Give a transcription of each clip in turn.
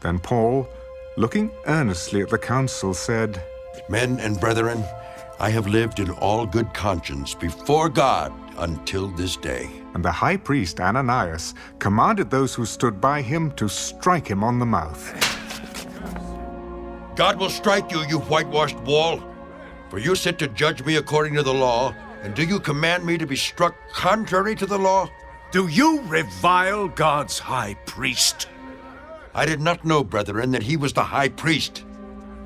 Then Paul, looking earnestly at the council, said, Men and brethren, I have lived in all good conscience before God until this day. And the high priest Ananias commanded those who stood by him to strike him on the mouth. God will strike you, you whitewashed wall. For you sit to judge me according to the law, and do you command me to be struck contrary to the law? Do you revile God's high priest? I did not know, brethren, that he was the high priest.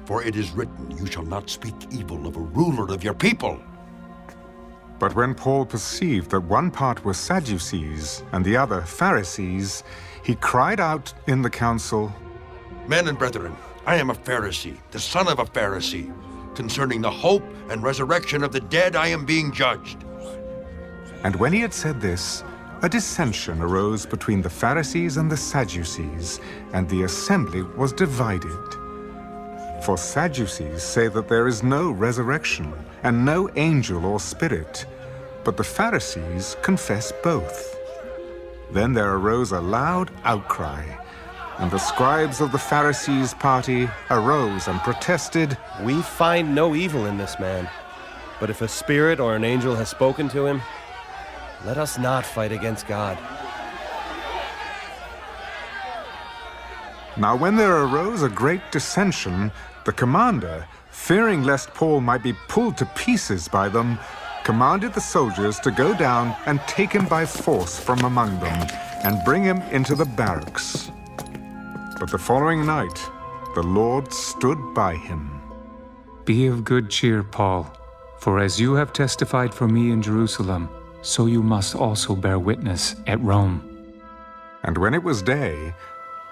For it is written, you shall not speak evil of a ruler of your people. But when Paul perceived that one part were Sadducees and the other Pharisees, he cried out in the council, Men and brethren, I am a Pharisee, the son of a Pharisee. Concerning the hope and resurrection of the dead, I am being judged. And when he had said this, a dissension arose between the Pharisees and the Sadducees, and the assembly was divided. For Sadducees say that there is no resurrection, and no angel or spirit, but the Pharisees confess both. Then there arose a loud outcry, and the scribes of the Pharisees' party arose and protested, We find no evil in this man, but if a spirit or an angel has spoken to him, let us not fight against God. Now when there arose a great dissension, the commander, fearing lest Paul might be pulled to pieces by them, commanded the soldiers to go down and take him by force from among them, and bring him into the barracks. But the following night, the Lord stood by him. Be of good cheer, Paul, for as you have testified for me in Jerusalem, so you must also bear witness at Rome. And when it was day,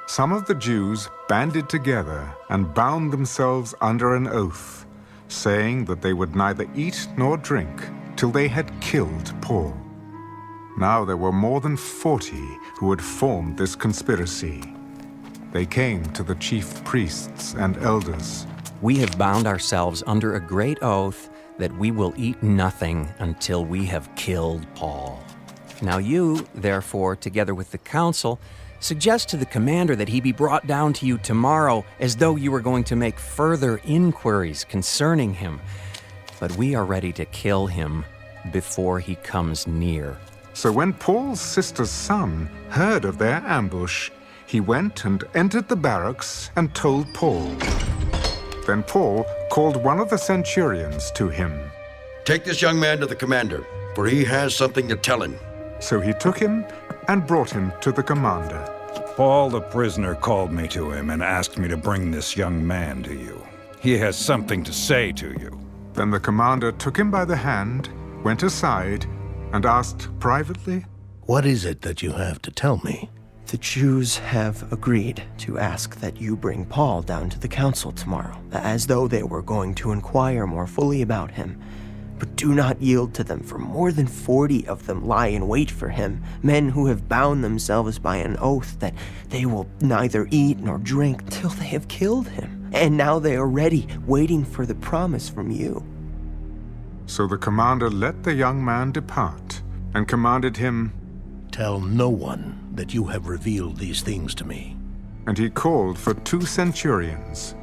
some of the Jews banded together and bound themselves under an oath, saying that they would neither eat nor drink till they had killed Paul. Now there were more than 40 who had formed this conspiracy. They came to the chief priests and elders. We have bound ourselves under a great oath that we will eat nothing until we have killed Paul. Now you, therefore, together with the council, suggest to the commander that he be brought down to you tomorrow, as though you were going to make further inquiries concerning him. But we are ready to kill him before he comes near. So when Paul's sister's son heard of their ambush, he went and entered the barracks and told Paul. Then Paul called one of the centurions to him. Take this young man to the commander, for he has something to tell him. So he took him and brought him to the commander. Paul the prisoner called me to him and asked me to bring this young man to you. He has something to say to you. Then the commander took him by the hand, went aside, and asked privately, What is it that you have to tell me? The Jews have agreed to ask that you bring Paul down to the council tomorrow, as though they were going to inquire more fully about him. But do not yield to them, for more than 40 of them lie in wait for him, men who have bound themselves by an oath that they will neither eat nor drink till they have killed him. And now they are ready, waiting for the promise from you. So the commander let the young man depart, and commanded him, Tell no one that you have revealed these things to me. And he called for 2 centurions.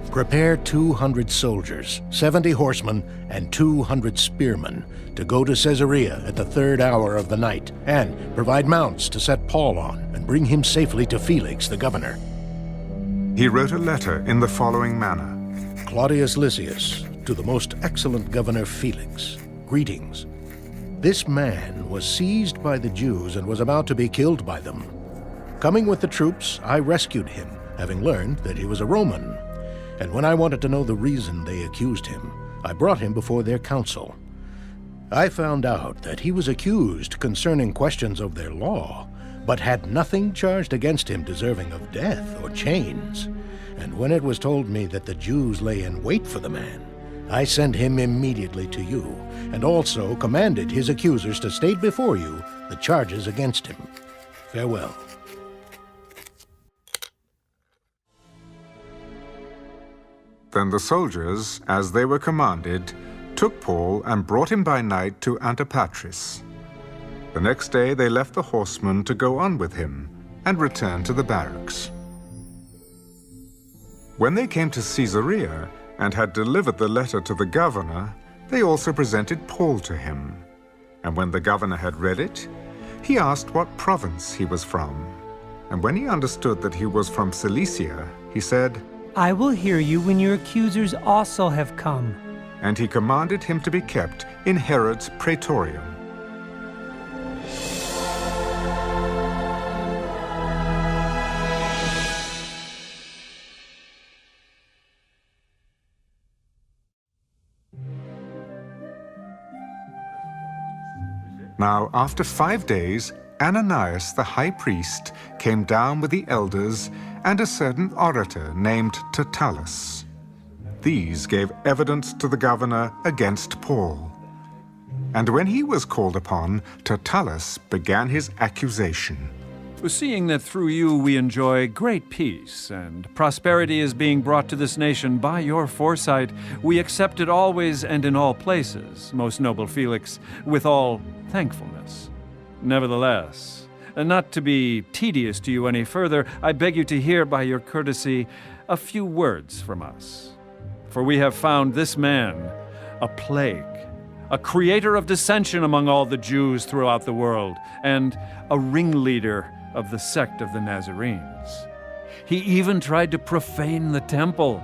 Prepare 200 soldiers, 70 horsemen, and 200 spearmen to go to Caesarea at the 3rd hour of the night, and provide mounts to set Paul on and bring him safely to Felix the governor. He wrote a letter in the following manner. Claudius Lysias, to the most excellent governor Felix, greetings. This man was seized by the Jews and was about to be killed by them. Coming with the troops, I rescued him, having learned that he was a Roman. And when I wanted to know the reason they accused him, I brought him before their council. I found out that he was accused concerning questions of their law, but had nothing charged against him deserving of death or chains. And when it was told me that the Jews lay in wait for the man, I sent him immediately to you, and also commanded his accusers to state before you the charges against him. Farewell. Then the soldiers, as they were commanded, took Paul and brought him by night to Antipatris. The next day they left the horsemen to go on with him, and returned to the barracks. When they came to Caesarea and had delivered the letter to the governor, they also presented Paul to him. And when the governor had read it, he asked what province he was from. And when he understood that he was from Cilicia, he said, I will hear you when your accusers also have come. And he commanded him to be kept in Herod's praetorium. Now, after 5 days, Ananias the high priest came down with the elders and a certain orator named Tertullus. These gave evidence to the governor against Paul. And when he was called upon, Tertullus began his accusation. Seeing that through you we enjoy great peace, and prosperity is being brought to this nation by your foresight, we accept it always and in all places, most noble Felix, with all thankfulness. Nevertheless, not to be tedious to you any further, I beg you to hear by your courtesy a few words from us. For we have found this man a plague, a creator of dissension among all the Jews throughout the world, and a ringleader of the sect of the Nazarenes. He even tried to profane the temple,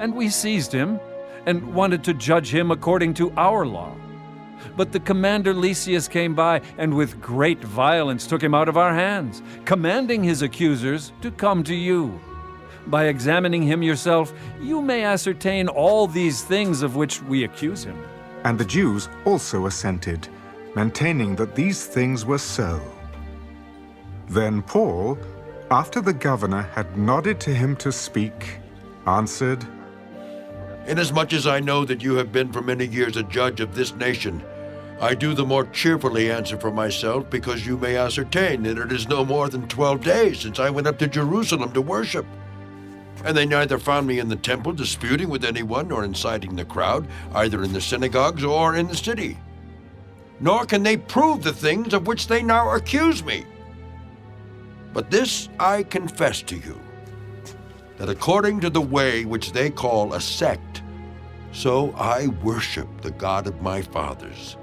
and we seized him and wanted to judge him according to our law. But the commander Lysias came by and with great violence took him out of our hands, commanding his accusers to come to you. By examining him yourself, you may ascertain all these things of which we accuse him. And the Jews also assented, maintaining that these things were so. Then Paul, after the governor had nodded to him to speak, answered, Inasmuch as I know that you have been for many years a judge of this nation, I do the more cheerfully answer for myself, because you may ascertain that it is no more than 12 days since I went up to Jerusalem to worship. And they neither found me in the temple disputing with anyone nor inciting the crowd, either in the synagogues or in the city. Nor can they prove the things of which they now accuse me. But this I confess to you, that according to the way which they call a sect, so I worship the God of my fathers,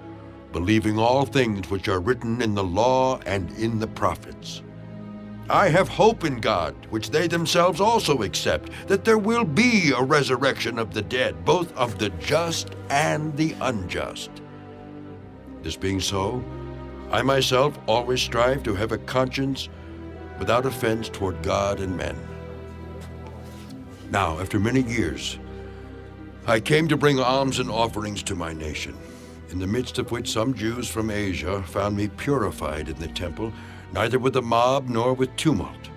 believing all things which are written in the law and in the prophets. I have hope in God, which they themselves also accept, that there will be a resurrection of the dead, both of the just and the unjust. This being so, I myself always strive to have a conscience without offense toward God and men. Now, after many years, I came to bring alms and offerings to my nation, in the midst of which some Jews from Asia found me purified in the temple, neither with a mob nor with tumult.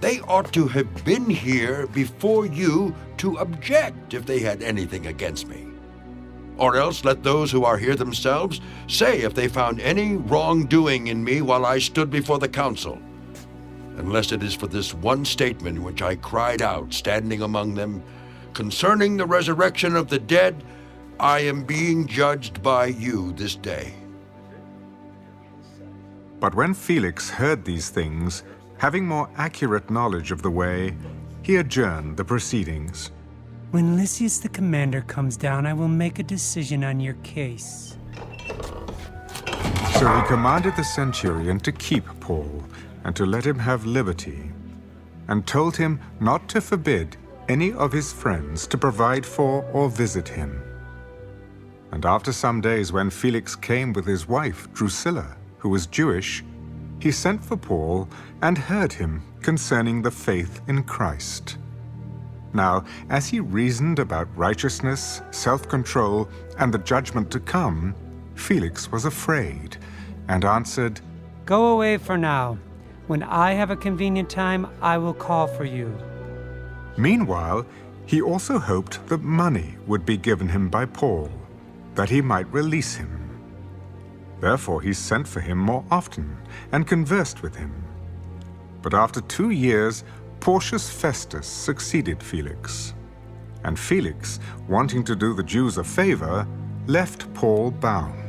They ought to have been here before you to object if they had anything against me. Or else let those who are here themselves say if they found any wrongdoing in me while I stood before the council, unless it is for this one statement which I cried out, standing among them, concerning the resurrection of the dead, I am being judged by you this day. But when Felix heard these things, having more accurate knowledge of the way, he adjourned the proceedings. When Lysias the commander comes down, I will make a decision on your case. So he commanded the centurion to keep Paul and to let him have liberty, and told him not to forbid any of his friends to provide for or visit him. And after some days, when Felix came with his wife Drusilla, who was Jewish, he sent for Paul and heard him concerning the faith in Christ. Now, as he reasoned about righteousness, self-control, and the judgment to come, Felix was afraid and answered, Go away for now. When I have a convenient time, I will call for you. Meanwhile, he also hoped that money would be given him by Paul, that he might release him. Therefore he sent for him more often and conversed with him. But after 2 years, Porcius Festus succeeded Felix. And Felix, wanting to do the Jews a favor, left Paul bound.